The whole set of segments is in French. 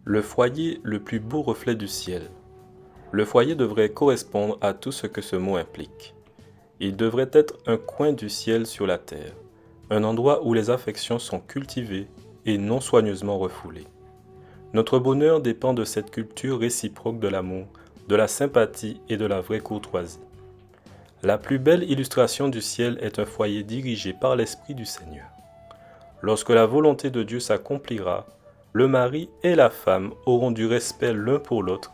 Le foyer, le plus beau reflet du ciel. Le foyer devrait correspondre à tout ce que ce mot implique. Il devrait être un coin du ciel sur la terre, un endroit où les affections sont cultivées et non soigneusement refoulées. Notre bonheur dépend de cette culture réciproque de l'amour, de la sympathie et de la vraie courtoisie. La plus belle illustration du ciel est un foyer dirigé par l'Esprit du Seigneur. Lorsque la volonté de Dieu s'accomplira, le mari et la femme auront du respect l'un pour l'autre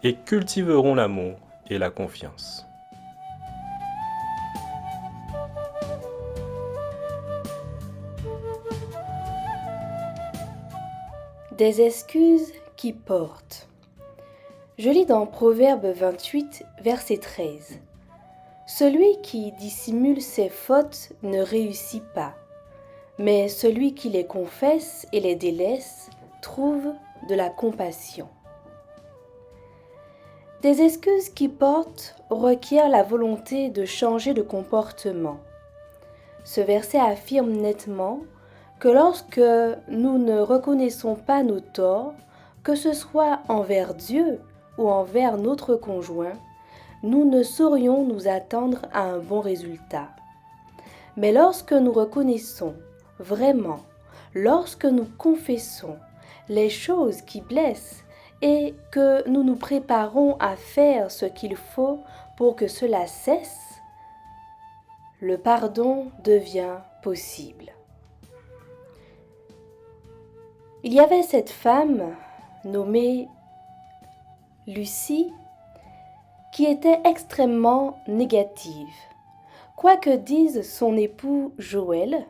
et cultiveront l'amour et la confiance. Des excuses qui portent. Je lis dans Proverbe 28, verset 13. Celui qui dissimule ses fautes ne réussit pas, mais celui qui les confesse et les délaisse trouve de la compassion. Des excuses qui portent requièrent la volonté de changer de comportement. Ce verset affirme nettement que lorsque nous ne reconnaissons pas nos torts, que ce soit envers Dieu ou envers notre conjoint, nous ne saurions nous attendre à un bon résultat. Mais lorsque nous reconnaissons vraiment, lorsque nous confessons les choses qui blessent et que nous nous préparons à faire ce qu'il faut pour que cela cesse, le pardon devient possible. Il y avait cette femme nommée Lucie qui était extrêmement négative. Quoi que dise son époux Joël,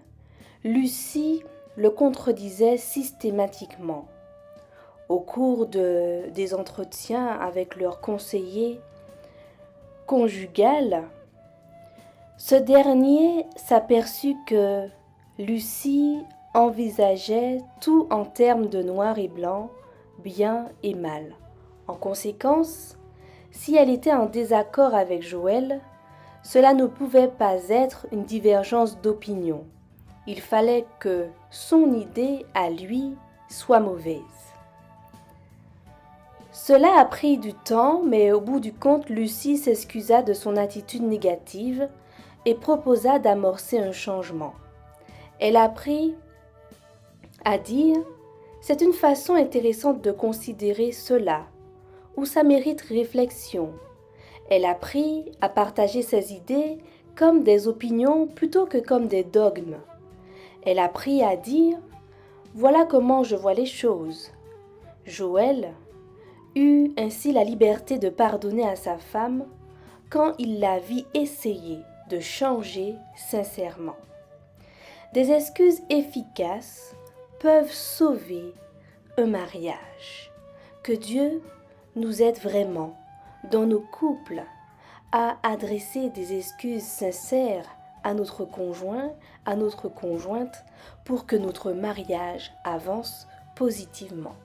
Lucie le contredisait systématiquement. Au cours des entretiens avec leur conseiller conjugal, ce dernier s'aperçut que Lucie envisageait tout en termes de noir et blanc, bien et mal. En conséquence, si elle était en désaccord avec Joël, cela ne pouvait pas être une divergence d'opinion. Il fallait que son idée à lui soit mauvaise. Cela a pris du temps, mais au bout du compte, Lucie s'excusa de son attitude négative et proposa d'amorcer un changement. Elle apprit à dire « C'est une façon intéressante de considérer cela » ou « ça mérite réflexion ». Elle apprit à partager ses idées comme des opinions plutôt que comme des dogmes. Elle apprit à dire « Voilà comment je vois les choses ». Joël eut ainsi la liberté de pardonner à sa femme quand il la vit essayer de changer sincèrement. Des excuses efficaces peuvent sauver un mariage. Que Dieu nous aide vraiment dans nos couples à adresser des excuses sincères à notre conjoint, à notre conjointe, pour que notre mariage avance positivement.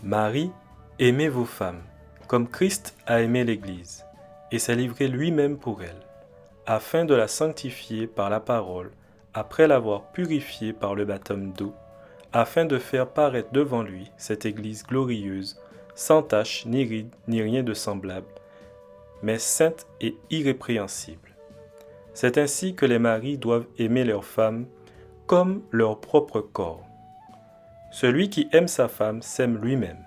Marie, aimez vos femmes, comme Christ a aimé l'Église, et s'est livré lui-même pour elle, afin de la sanctifier par la parole, après l'avoir purifiée par le baptême d'eau, afin de faire paraître devant lui cette Église glorieuse, sans tache, ni ride, ni rien de semblable, mais sainte et irrépréhensible. C'est ainsi que les maris doivent aimer leurs femmes comme leur propre corps. Celui qui aime sa femme s'aime lui-même,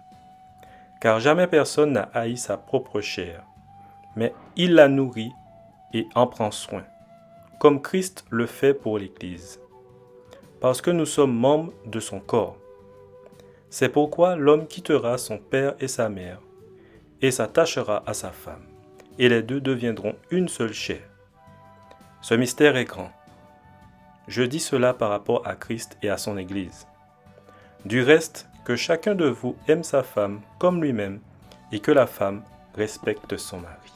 car jamais personne n'a haï sa propre chair, mais il la nourrit et en prend soin, comme Christ le fait pour l'Église, parce que nous sommes membres de son corps. C'est pourquoi l'homme quittera son père et sa mère, et s'attachera à sa femme, et les deux deviendront une seule chair. Ce mystère est grand. Je dis cela par rapport à Christ et à son Église. Du reste, que chacun de vous aime sa femme comme lui-même et que la femme respecte son mari.